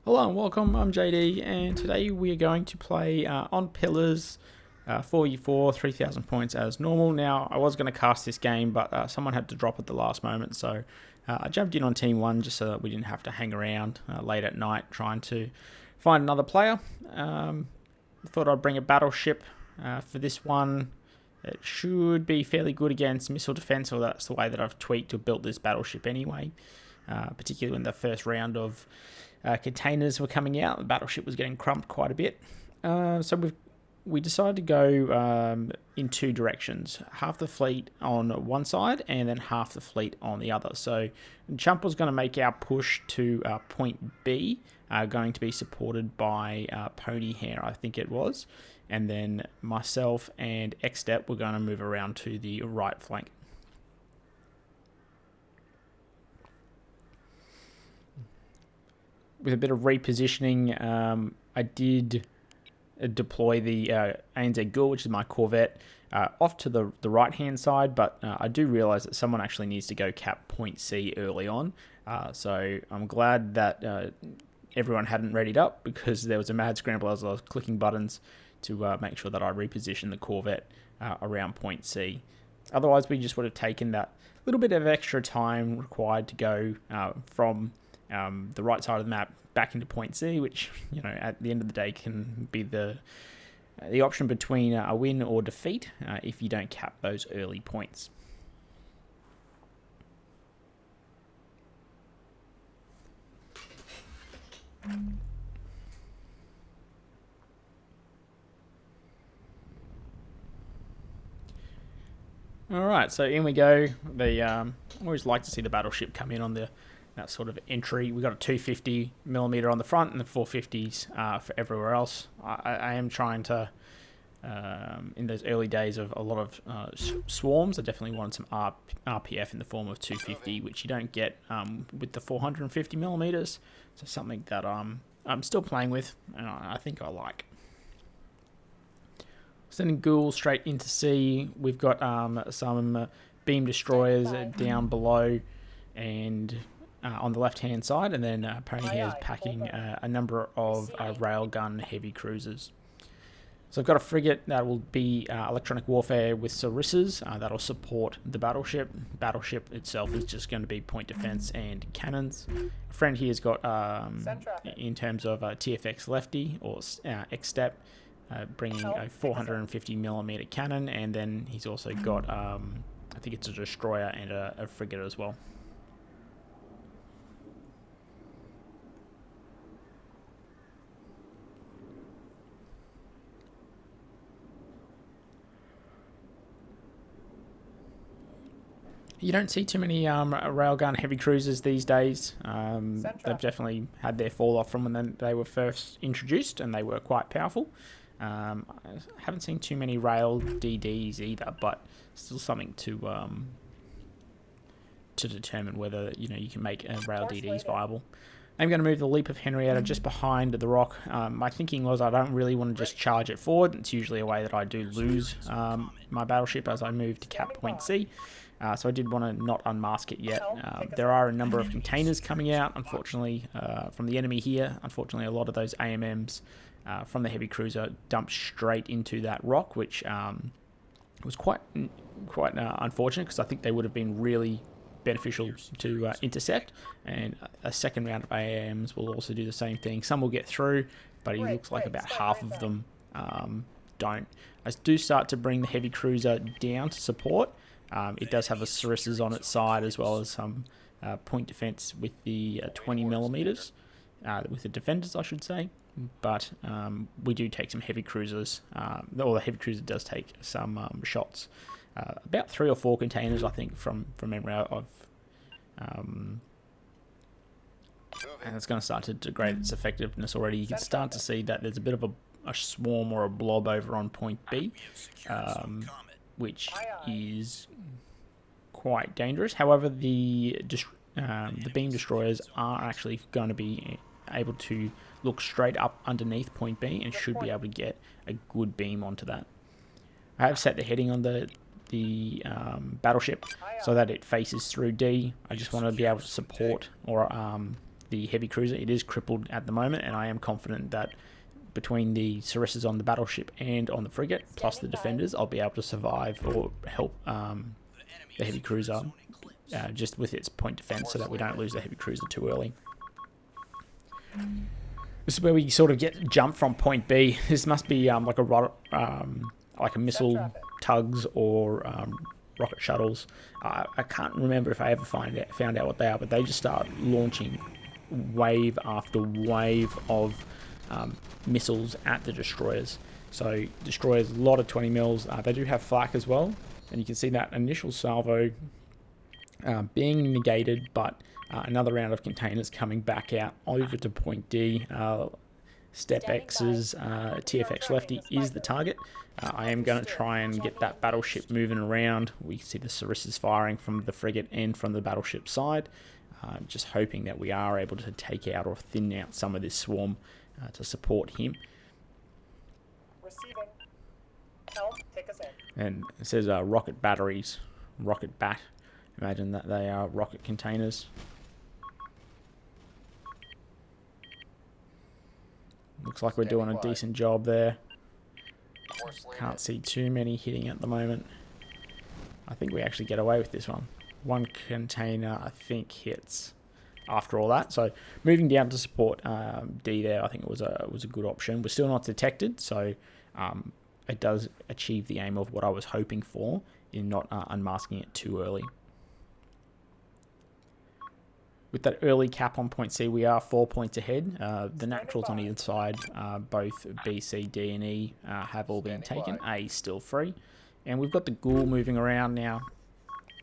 Hello and welcome, I'm JD, and today we are going to play on Pillars 4v4, 3,000 points as normal. Now, I was going to cast this game, but someone had to drop at the last moment, so I jumped in on Team 1 just so that we didn't have to hang around late at night trying to find another player. I thought I'd bring a Battleship for this one. It should be fairly good against missile defense, or that's the way that I've tweaked or built this Battleship anyway, particularly in the first round of containers were coming out. The Battleship was getting crumped quite a bit. So we decided to go in two directions. Half the fleet on one side and then half the fleet on the other. So Chump was going to make our push to point B, going to be supported by Pony Hair, I think it was. And then myself and X-Step were going to move around to the right flank. With a bit of repositioning, I did deploy the ANZ Ghoul, which is my Corvette, off to the right-hand side, but I do realise that someone actually needs to go cap point C early on. So I'm glad that everyone hadn't readied up, because there was a mad scramble as I was clicking buttons to make sure that I repositioned the Corvette around point C. Otherwise, we just would have taken that little bit of extra time required to go from the right side of the map back into point C, which, you know, at the end of the day can be the option between a win or defeat if you don't cap those early points. Alright, so in we go. I always like to see the Battleship come in on that sort of entry. We've got a 250mm on the front and the 450s for everywhere else. I am trying to, in those early days of a lot of swarms, I definitely wanted some RPF in the form of 250, which you don't get with the 450mm. So something that I'm still playing with, and I think I like. Sending Ghoul straight into C. We've got some beam destroyers down below and on the left-hand side, and then Pony here is packing a number of railgun heavy cruisers. So I've got a frigate that will be electronic warfare with Sarissas that'll support the Battleship. Battleship itself is just going to be point defense and cannons. A friend here's got, in terms of TFX Lefty or X-Step, bringing a 450mm cannon, and then he's also got, I think it's a destroyer and a frigate as well. You don't see too many railgun heavy cruisers these days. They've definitely had their fall off from when they were first introduced, and they were quite powerful. I haven't seen too many rail DDs either, but still something to determine whether you can make rail DDs viable. I'm going to move the Leap of Henrietta just behind the rock. My thinking was I don't really want to just charge it forward. It's usually a way that I do lose my Battleship as I move to cap point C. So I did want to not unmask it yet. There are a number of containers coming out, unfortunately, from the enemy here. Unfortunately, a lot of those AMMs from the heavy cruiser dumped straight into that rock, which was quite unfortunate, because I think they would have been really beneficial to intercept, and a second round of AMs will also do the same thing. Some will get through, but it looks like about half of them don't. I do start to bring the heavy cruiser down to support. It does have a Sarissas on its side, as well as some point defense with the 20mm, with the defenders, I should say. But we do take some heavy cruisers, or the heavy cruiser does take some shots. About 3 or 4 containers, I think, from memory of, and it's going to start to degrade its effectiveness already. You can start to see that there's a bit of a swarm or a blob over on point B, which is quite dangerous. However, the beam destroyers are actually going to be able to look straight up underneath point B and should be able to get a good beam onto that. I have set the heading on the Battleship so that it faces through D. I just want to be able to support or the heavy cruiser. It is crippled at the moment, and I am confident that between the Sarissas on the battleship and on the frigate, plus the defenders, I'll be able to survive or help the heavy cruiser just with its point defense, so that we don't lose the heavy cruiser too early. This is where we sort of get jumped from point B. This must be like a missile tugs or rocket shuttles. I can't remember if I ever found out what they are, but they just start launching wave after wave of missiles at the destroyers. So destroyers, a lot of 20 mils. They do have flak as well, and you can see that initial salvo being negated, but another round of containers coming back out over to point D. Step X's TFX Lefty is the target. I am going to try and get that battleship moving around. We can see the Sarissas firing from the frigate and from the battleship side. Just hoping that we are able to take out or thin out some of this swarm to support him. Receiving. Help, take us in. And it says rocket batteries, rocket bat. Imagine that they are rocket containers. Looks like we're doing a decent job there. Can't see too many hitting at the moment. I think we actually get away with this one. One container, I think, hits after all that. So moving down to support D there, I think it was a good option. We're still not detected, so it does achieve the aim of what I was hoping for in not unmasking it too early. With that early cap on point C, we are 4 points ahead. The naturals on either side, both B, C, D, and E, have all been taken. A is still free. And we've got the ghoul moving around now.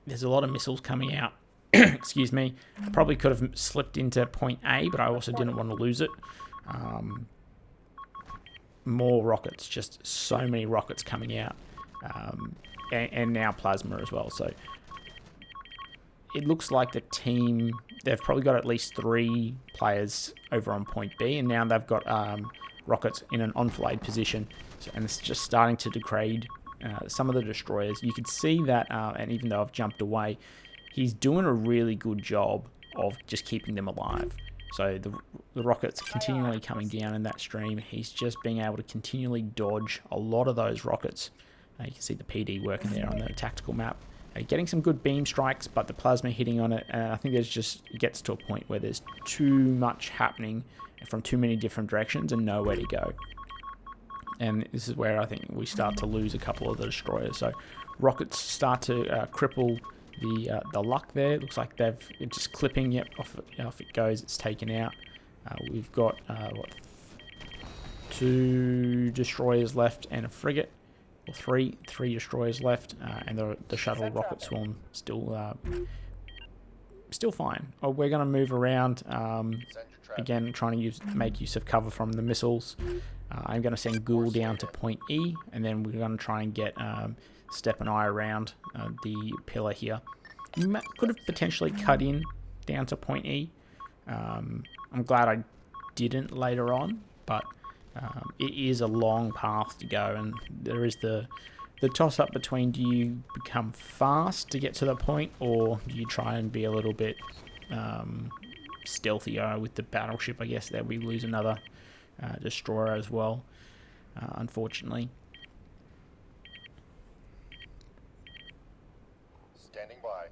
There's a lot of missiles coming out. Excuse me. I probably could have slipped into point A, but I also didn't want to lose it. More rockets, just so many rockets coming out. And now plasma as well. So it looks like the team, they've probably got at least 3 players over on point B, and now they've got rockets in an enfilade position, and it's just starting to degrade some of the destroyers. You can see that, and even though I've jumped away, he's doing a really good job of just keeping them alive. So the rockets continually coming down in that stream. He's just being able to continually dodge a lot of those rockets. You can see the PD working there on the tactical map. Getting some good beam strikes, but the plasma hitting on it, I think it gets to a point where there's too much happening from too many different directions and nowhere to go. And this is where I think we start to lose a couple of the destroyers. So rockets start to cripple the luck there. It looks like it's just clipping. Yep, off it goes. It's taken out. We've got 2 destroyers left and a frigate. Three destroyers left, and the shuttle rocket swarm still fine. We're going to move around again, trying to make use of cover from the missiles. I'm going to send Ghoul down to point E, and then we're going to try and get Step and I around the pillar here. Could have potentially cut in down to point E. I'm glad I didn't later on, but it is a long path to go, and there is the toss-up between, do you become fast to get to the point, or do you try and be a little bit stealthier with the battleship? I guess there we lose another destroyer as well, unfortunately. Standing by.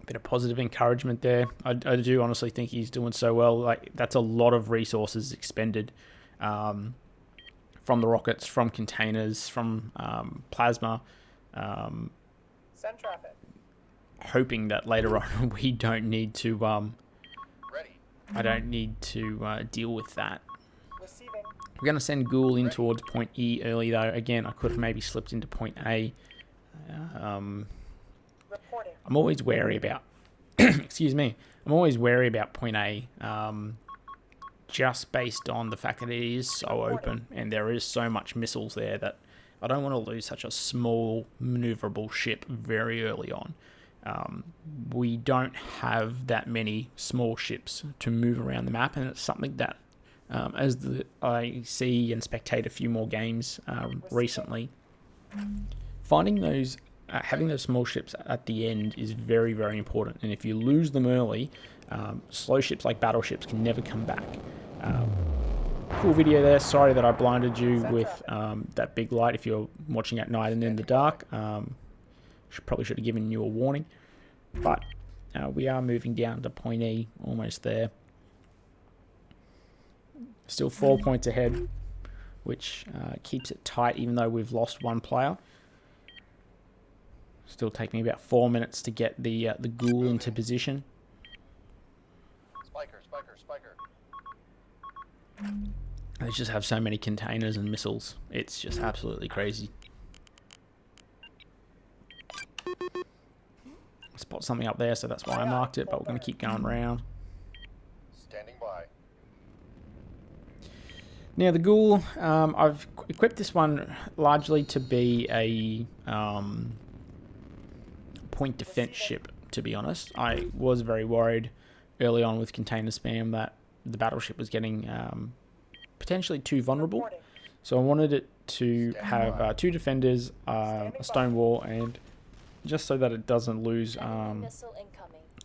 Bit of positive encouragement there. I do honestly think he's doing so well. Like, that's a lot of resources expended from the rockets, from containers, from plasma. Send traffic. Hoping that later on we don't need to. Ready. I don't need to deal with that. Receiving. We're going to send Ghoul in towards point E early though. Again, I could have maybe slipped into point A. Reporting. I'm always wary about. Excuse me. I'm always wary about point A. Just based on the fact that it is so open and there is so much missiles there that I don't want to lose such a small maneuverable ship very early on. We don't have that many small ships to move around the map, and it's something that I see and spectate a few more games recently. Finding those, having those small ships at the end is very, very important, and if you lose them early, Slow ships like battleships can never come back. Cool video there. Sorry that I blinded you with that big light if you're watching at night and in the dark. Probably should have given you a warning. But we are moving down to point E, almost there. Still 4 points ahead, which keeps it tight even though we've lost one player. Still taking me about 4 minutes to get the ghoul into position. Spiker, spiker, spiker. They just have so many containers and missiles. It's just absolutely crazy. Spot something up there, so that's why I marked it, but we're going to keep going around. Standing by. Now the ghoul, I've equipped this one largely to be a point defense ship, to be honest. I was very worried early on with container spam that the battleship was getting potentially too vulnerable. So I wanted it to have 2 defenders, a stone wall, and just so that it doesn't lose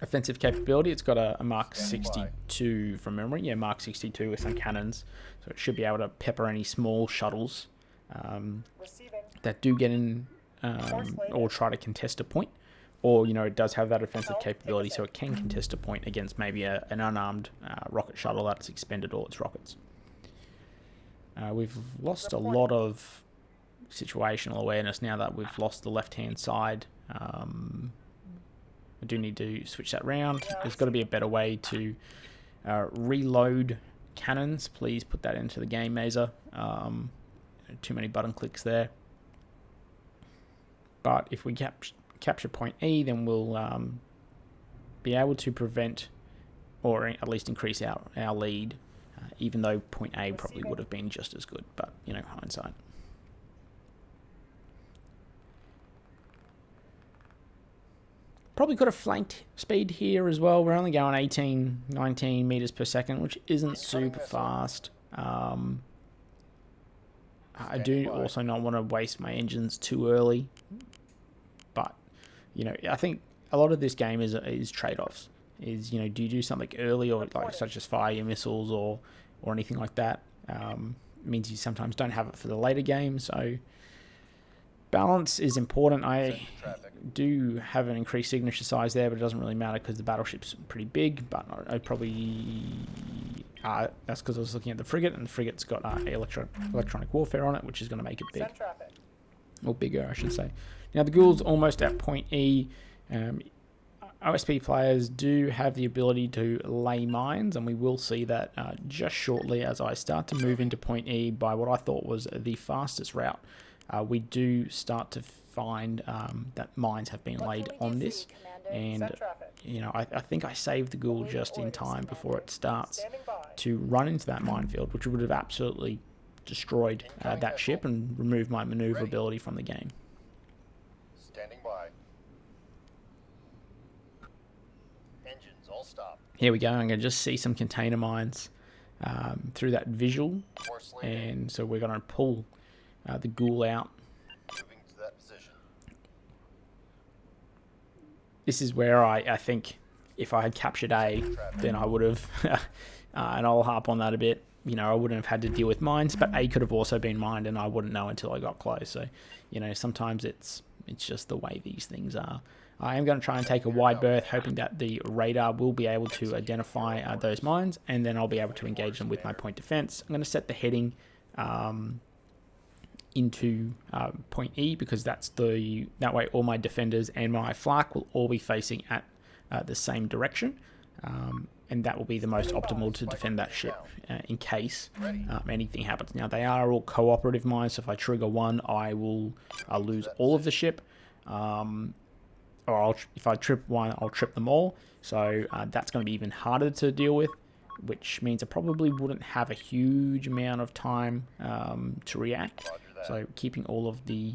offensive capability, it's got a Mark 62 from memory. Yeah, Mark 62 with some cannons. So it should be able to pepper any small shuttles that do get in or try to contest a point. Or, you know, it does have that offensive capability, so it can contest a point against maybe an unarmed rocket shuttle that's expended all its rockets. We've lost a lot of situational awareness now that we've lost the left-hand side. I do need to switch that round. There's got to be a better way to reload cannons. Please put that into the game, Mazer. Too many button clicks there. But if we capture point E, then we'll be able to prevent or at least increase our lead, even though point A probably would have been just as good, but, you know, hindsight. Probably could have flanked speed here as well. We're only going 18, 19 meters per second, which isn't super fast. I do also not want to waste my engines too early, but, you know, I think a lot of this game is trade-offs. Is, you know, do you do something early, or like such as fire your missiles or anything like that? It means you sometimes don't have it for the later game, so balance is important. I do have an increased signature size there, but it doesn't really matter because the battleship's pretty big. But I probably that's because I was looking at the frigate, and the frigate's got electronic warfare on it, which is going to make it big, or bigger, I should say. Now the ghoul's almost at point E. OSP players do have the ability to lay mines, and we will see that just shortly as I start to move into point E by what I thought was the fastest route. We do start to find that mines have been laid on this, and you know, I think I saved the ghoul just in time before it starts to run into that minefield, which would have absolutely destroyed that ship and removed my maneuverability from the game. Standing by. Engines all stop. Here we go. I'm going to just see some container mines through that visual, and so we're going to pull the ghoul out. Moving to that position. This is where I think if I had captured A, then I would have, and I'll harp on that a bit, you know, I wouldn't have had to deal with mines, but A could have also been mined, and I wouldn't know until I got close. So, you know, sometimes it's just the way these things are. I am going to try and take a wide berth, hoping that the radar will be able to identify those mines, and then I'll be able to engage them with my point defense. I'm going to set the heading into point E, because that way all my defenders and my flak will all be facing at the same direction, and that will be the most optimal to defend that ship in case anything happens. Now they are all cooperative mines, so if I trigger one, I'll lose all of the ship, or if I trip one, I'll trip them all. So that's going to be even harder to deal with, which means I probably wouldn't have a huge amount of time to react. So keeping all of the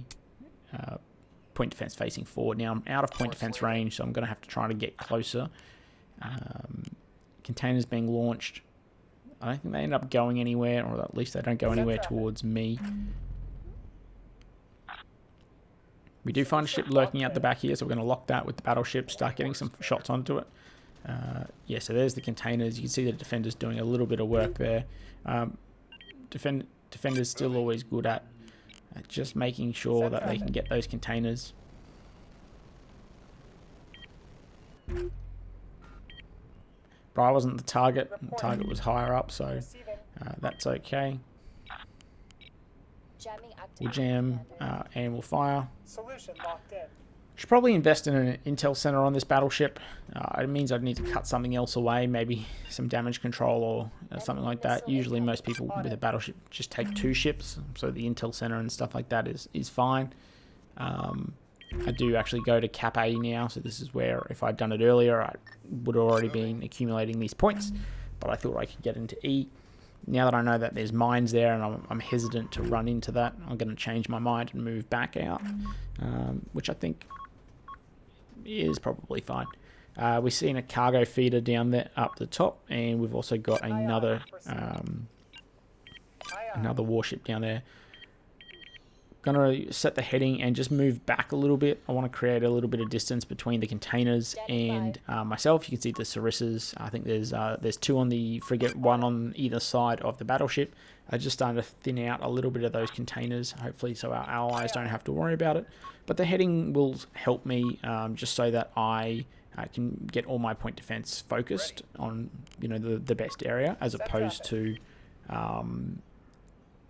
point defense facing forward. Now I'm out of point defense range, so I'm going to have to try to get closer. Containers being launched. I don't think they end up going anywhere, or at least they don't go anywhere towards me. We do find a ship lurking out the back here, so we're going to lock that with the battleship, start getting some shots onto it. Yeah, so there's the containers. You can see the defenders doing a little bit of work there. Defenders still always good at just making sure that they can get those containers. But I wasn't the target. The target was higher up, so that's okay. We'll jam and we'll fire. Solution locked in. Should probably invest in an intel center on this battleship. It means I'd need to cut something else away, maybe some damage control or something like that. Usually most people with a battleship just take 2 ships, so the intel center and stuff like that is fine. I do actually go to cap A now, so this is where if I'd done it earlier I would have already been accumulating these points, but I thought I could get into E. Now that I know that there's mines there and I'm hesitant to run into that, I'm going to change my mind and move back out, which I think is probably fine. We've seen a cargo feeder down there up the top, and we've also got another warship down there. Gonna set the heading and just move back a little bit. I want to create a little bit of distance between the containers and myself. You can see the Sarisses. I think there's 2 on the frigate, 1 on either side of the battleship. Just starting to thin out a little bit of those containers, hopefully, so our allies don't have to worry about it. But the heading will help me just so that I can get all my point defense focused on the best area, as opposed to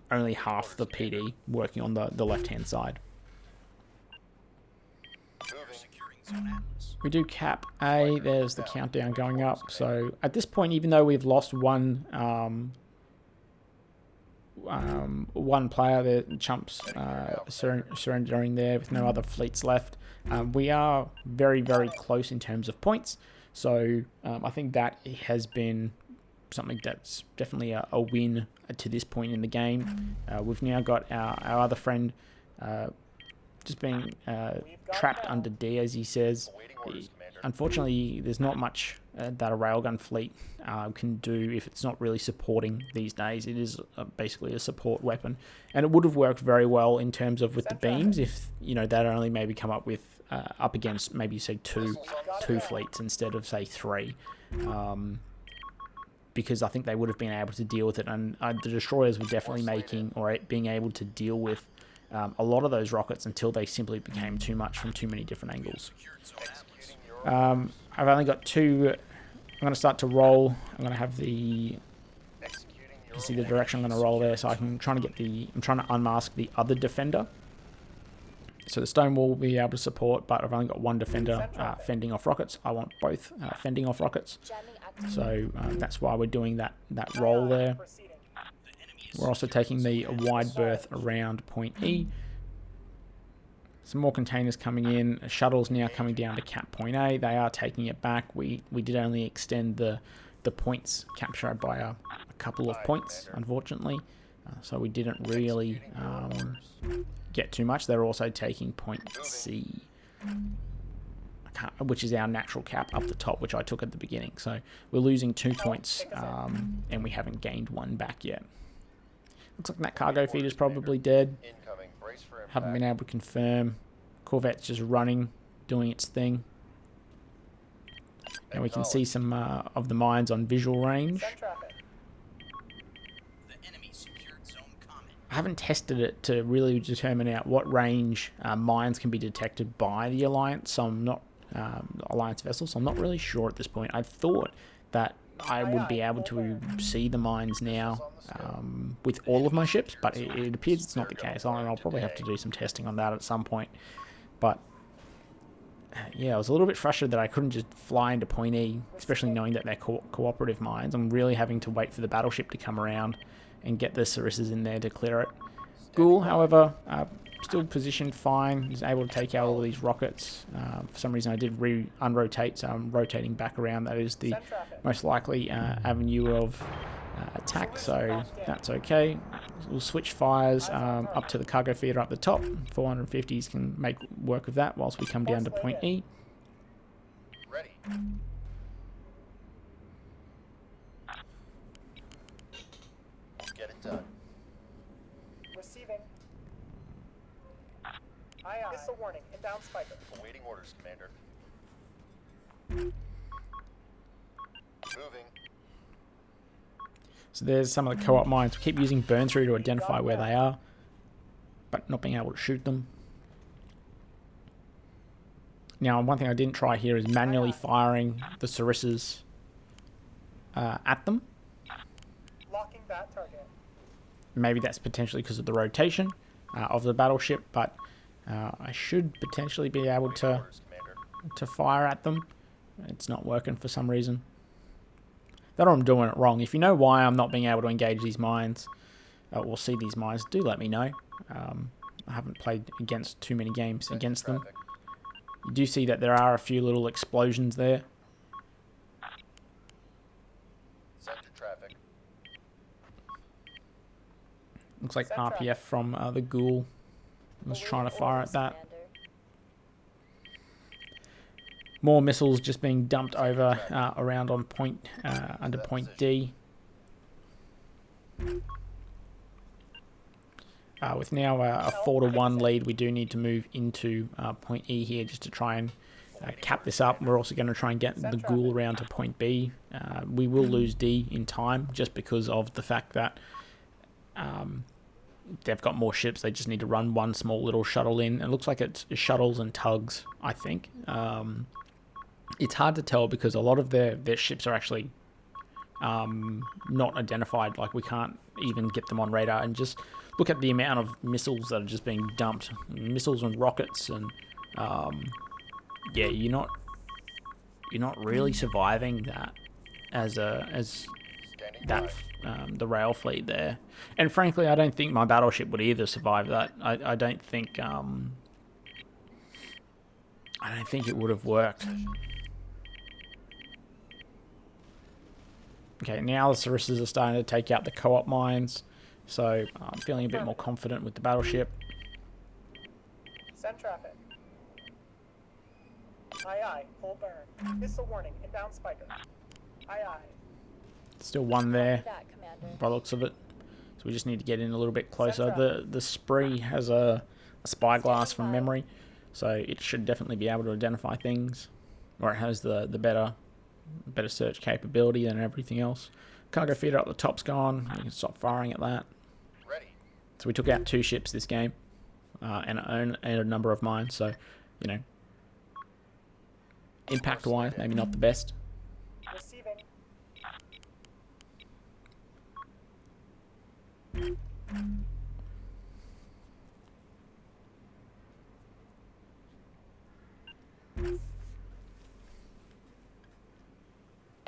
only half the PD working on the left-hand side. We do cap A. There's the countdown going up. So at this point, even though we've lost one player, the chumps surrendering there with no other fleets left, we are very, very close in terms of points. So I think that has been something that's definitely a win to this point in the game. We've now got our other friend just being trapped under D, as he says. Unfortunately, there's not much that a railgun fleet can do if it's not really supporting these days. It is basically a support weapon, and it would have worked very well in terms of with the beams if they'd only maybe come up with up against maybe say two fleets instead of say 3. Because I think they would have been able to deal with it, and the destroyers were definitely being able to deal with a lot of those rockets until they simply became too much from too many different angles. I've only got 2. I'm going to start to roll. I'm going to have you see the direction I'm going to roll there, so I'm trying to unmask the other defender. So the stone wall will be able to support, but I've only got 1 defender fending off rockets. I want both fending off rockets. So that's why we're doing that roll there. We're also taking the wide berth around point E. Some more containers coming in. Shuttles now coming down to cap point A. They are taking it back. We did only extend the points capture by a couple of points, unfortunately. So we didn't really get too much. They're also taking point C, which is our natural cap up the top, which I took at the beginning. So we're losing 2 points, and we haven't gained 1 back yet. Looks like that cargo feed is probably dead. Haven't been able to confirm. Corvette's just running, doing its thing. And we can see some of the mines on visual range. I haven't tested it to really determine out what range mines can be detected by the Alliance. So I'm not Alliance vessels. So I'm not really sure at this point. I thought that I would be able to see the mines now with all of my ships, but it appears it's not the case. I'll probably have to do some testing on that at some point. But yeah, I was a little bit frustrated that I couldn't just fly into point E, especially knowing that they're cooperative mines. I'm really having to wait for the battleship to come around and get the Sarisses in there to clear it. Ghoul, however, still positioned fine. He's able to take out all these rockets. For some reason I did unrotate, so I'm rotating back around. That is the most likely avenue of attack, so that's okay. We'll switch fires up to the cargo feeder up the top. 450s can make work of that whilst we come down to point E. Ready. Get it done. Receiving. Aye, aye. Missile warning. Inbound Spiker. Awaiting orders, Commander. Moving. So there's some of the co-op mines. We keep using burn through to identify where they are, but not being able to shoot them. Now, one thing I didn't try here is manually firing the Sarisses at them. Locking bat target. Maybe that's potentially because of the rotation of the battleship, but I should potentially be able to Orders, Commander. fire at them. It's not working for some reason. That I'm doing it wrong. If you know why I'm not being able to engage these mines, or see these mines, do let me know. I haven't played against too many games against them. Traffic. You do see that there are a few little explosions there. Center traffic. Looks like Send traffic. RPF from the Ghoul was trying to fire at that. More missiles just being dumped over around on point under point D. With now a 4-1 lead, we do need to move into point E here just to try and cap this up. We're also going to try and get the Ghoul around to point B. We will lose D in time just because of the fact that they've got more ships. They just need to run one small little shuttle in. It looks like it's shuttles and tugs, I think. It's hard to tell because a lot of their ships are actually not identified. Like, we can't even get them on radar. And just look at the amount of missiles that are just being dumped. Missiles and rockets. And yeah, you're not really surviving that as Standing that by. the rail fleet there. And frankly, I don't think my battleship would either survive that. I don't think it would have worked. Okay, now the Sarisses are starting to take out the co-op mines, so I'm feeling a bit more confident with the battleship. Send traffic. Aye aye. Full burn. Missile warning. Inbound spiker. Aye aye. Still one there, That, Commander. by the looks of it. So we just need to get in a little bit closer. The Spree has a spyglass from memory, so it should definitely be able to identify things, or it has the better search capability than everything else. Cargo feeder up the top's gone. We can stop firing at that. Ready. So we took out 2 ships this game, and a number of mines. So, you know, impact-wise, maybe not the best. Receiving.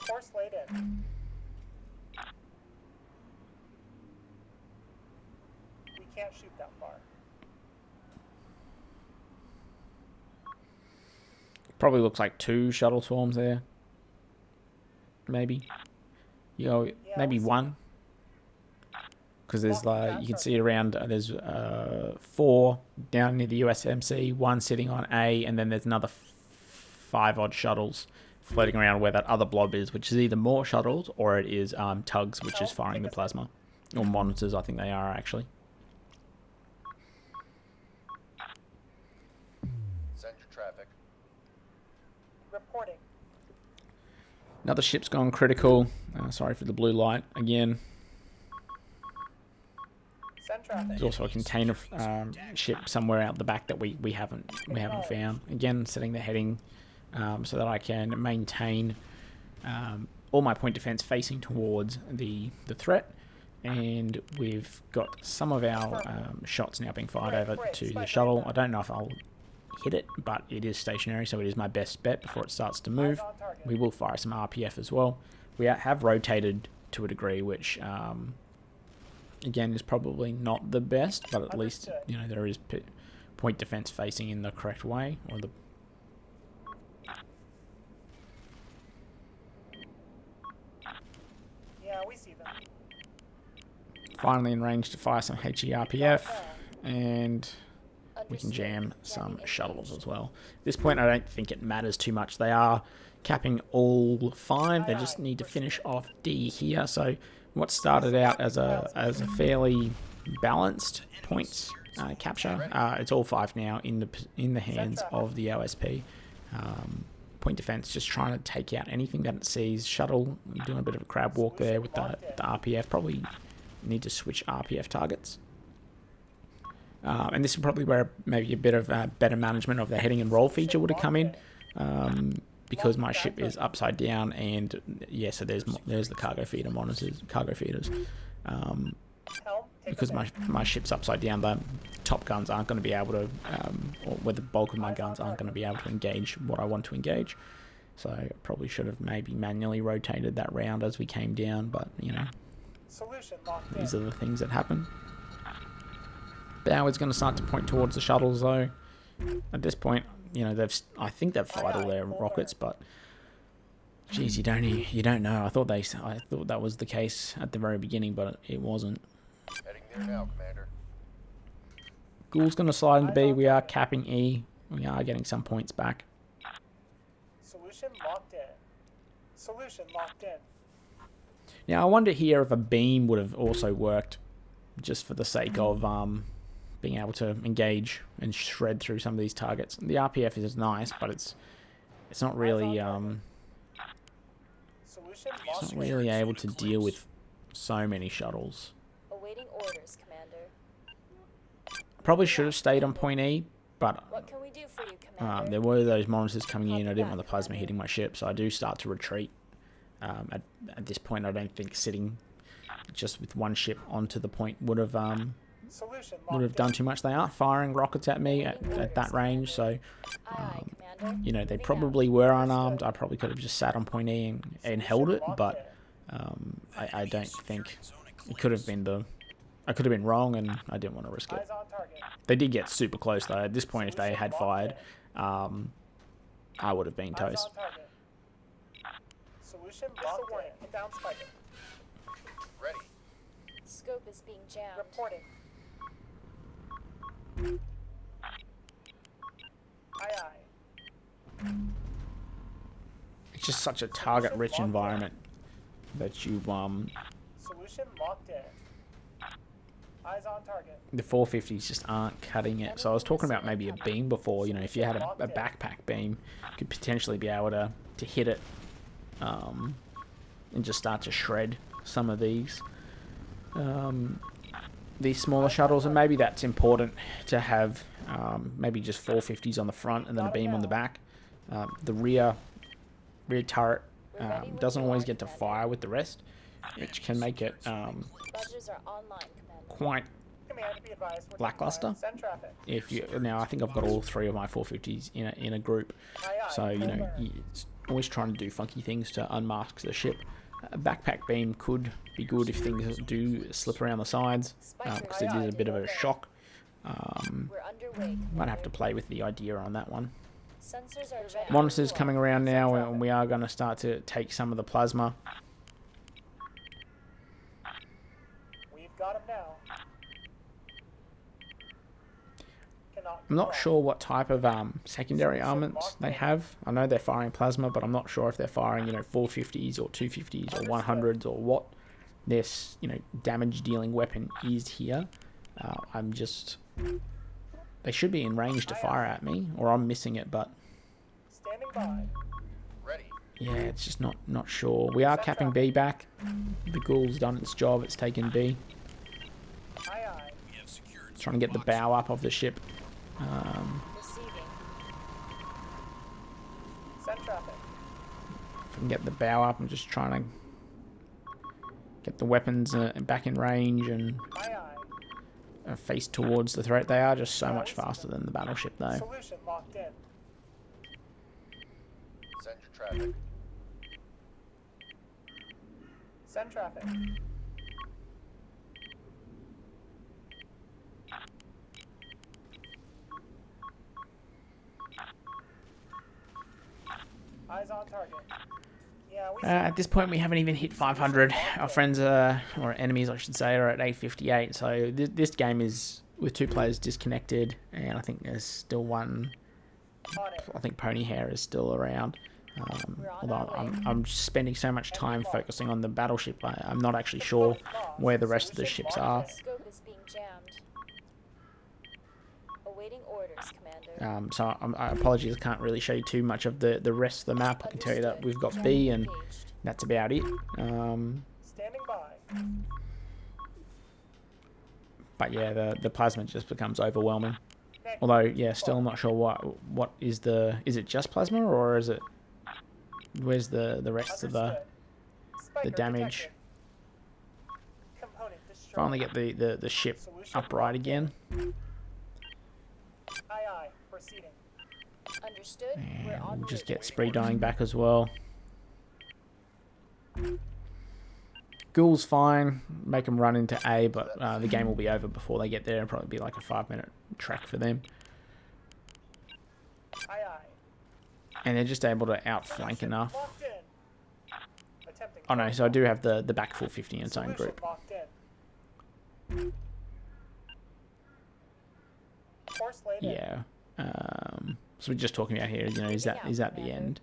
Force laid in. We can't shoot that far. Probably looks like 2 shuttle swarms there. Maybe. You know, maybe 1. Because there's like, you can see around, there's 4 down near the USMC, 1 sitting on A, and then there's another 5 odd shuttles floating around where that other blob is, which is either more shuttles or it is tugs, which is firing the plasma. Or monitors, I think they are actually. Send your traffic. Reporting. Another ship's gone critical. Sorry for the blue light again. Send traffic. There's also a container ship somewhere out the back that we haven't found. Again, setting the heading so that I can maintain all my point defense facing towards the threat. And we've got some of our shots now being fired over to the shuttle. I don't know if I'll hit it, but it is stationary, so it is my best bet before it starts to move. We will fire some RPF as well. We have rotated to a degree, which again is probably not the best, but at least, you know, there is point defense facing in the correct way, or the Yeah, we see them. finally in range to fire some HERPF, and we can jam some shuttles as well. At this point, I don't think it matters too much. They are capping all 5. They just need to finish off D here. So what started out as a fairly balanced points capture, it's all 5 now in the hands of the OSP. point defense, just trying to take out anything that it sees. Shuttle, doing a bit of a crab walk there with the RPF. Probably need to switch RPF targets. And this is probably where maybe a bit of better management of the heading and roll feature would have come in. Because my ship is upside down, and yeah, so there's the cargo feeder monitors, cargo feeders. Because my ship's upside down, the top guns aren't going to be able to, or where the bulk of my guns aren't going to be able to engage what I want to engage. So I probably should have maybe manually rotated that round as we came down, but you know, these are the things that happen. Bow is going to start to point towards the shuttles though. At this point, you know, I think they've fired all their rockets, but geez, you don't know. I thought that was the case at the very beginning, but it wasn't. Heading there now, Commander. Ghoul's going to slide into B. We are capping E. We are getting some points back. Solution locked in. Solution locked in. Now I wonder here if a beam would have also worked, just for the sake of being able to engage and shred through some of these targets. The RPF is nice, but it's not really able to deal with so many shuttles. Awaiting orders, Commander. Probably should have stayed on point E, but What can we do for you, Commander? there were those monitors coming in. I didn't want the plasma hitting my ship, so I do start to retreat. At this point, I don't think sitting just with one ship onto the point would have done too much. They aren't firing rockets at me at that range, so you know, they probably were unarmed. I probably could have just sat on point E and held it, but I don't think it could have been I could have been wrong, and I didn't want to risk it. They did get super close though. At this point, if they had fired, I would have been toast. Solution locked in. Inbound Spiker. Ready. Scope is being jammed. Reporting. Aye aye. It's just such a target-rich environment that you Solution locked in. Eyes on target. the 450s just aren't cutting it. So I was talking about maybe a beam before. You know, if you had a backpack beam, you could potentially be able to hit it and just start to shred some of these smaller shuttles. And maybe that's important to have maybe just 450s on the front and then a beam on the back. The rear turret doesn't always get to fire with the rest, which can make it Buzzers are online, Commander. quite lackluster. If you now, I think I've got all three of my 450s in a group, so you know, it's always trying to do funky things to unmask the ship. A backpack beam could be good if things do slip around the sides, because it is a bit of a shock. We're underway, Might have to play with the idea on that one. Sensors are jammed. Monitors coming around now, and we are going to start to take some of the plasma. We've got him now. I'm not sure what type of secondary armaments they have. I know they're firing plasma, but I'm not sure if they're firing, you know, 450s or 250s or 100s or what this, you know, damage dealing weapon is here. They should be in range to fire at me, or I'm missing it, but Standing by. Ready. yeah, it's just not sure. We are capping B back. The Ghoul's done its job. It's taken B. Aye aye. Trying to get the bow up of the ship. Receiving. Send traffic. If I can get the bow up, I'm just trying to get the weapons back in range and Aye aye. face towards the threat. They are just so much faster than the battleship, though. Solution locked in. Send your traffic. Send traffic. Eyes on target. Yeah, we At this point, we haven't even hit 500. Our friends, or enemies, I should say, are at 858. So this game is with two players disconnected, and I think there's still one. on it. I think Pony Hair is still around. Although I'm spending so much time focusing on the battleship, I'm not actually sure where the rest of the ships are. Scope is being jammed. Awaiting orders, Commander. So I apologies, I can't really show you too much of the rest of the map. I can tell you that we've got B, and Engaged. that's about it. Standing by. But yeah, the plasma just becomes overwhelming. Negative. Although, yeah, still not sure what is is it just plasma, or is it, where's the rest of the Understood. Spiker damage? detected. Component destroyed. Finally get the ship Solution upright again. Aye. Proceeding. Understood. We're And on we'll just route. get spree dying back as well. Ghoul's fine. Make them run into A, but the game will be over before they get there. It'll probably be like a 5-minute track for them. Aye. And they're just able to outflank enough. Locked in. Attempting. Oh no, so I do have the back 450 in its own Solution group. locked in. Course laid in. Yeah. So we're just talking about here, you know, is that the end?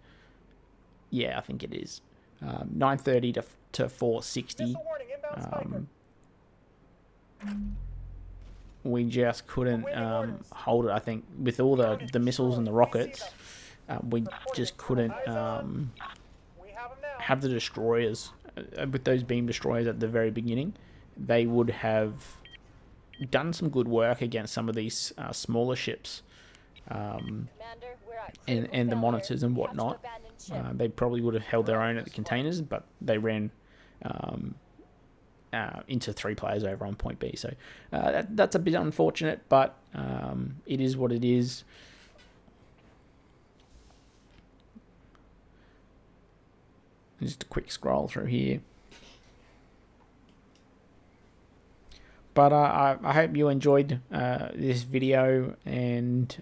Yeah, I think it is. 930 to 460. Missile warning, inbound Spiker. We just couldn't hold it. I think with all the missiles and the rockets, we just couldn't We have 'em now. have the destroyers. With those beam destroyers at the very beginning, they would have done some good work against some of these smaller ships. Commander, we're at And critical the failure. monitors and We have to whatnot. abandon ship. They probably would have held their own at the containers, but they ran into 3 players over on point B. So that's a bit unfortunate, but it is what it is. Just a quick scroll through here. But I hope you enjoyed this video, and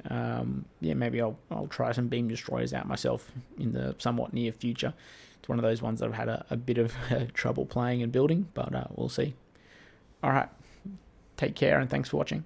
yeah, maybe I'll try some beam destroyers out myself in the somewhat near future. It's one of those ones that I've had a bit of trouble playing and building, but we'll see. All right, take care, and thanks for watching.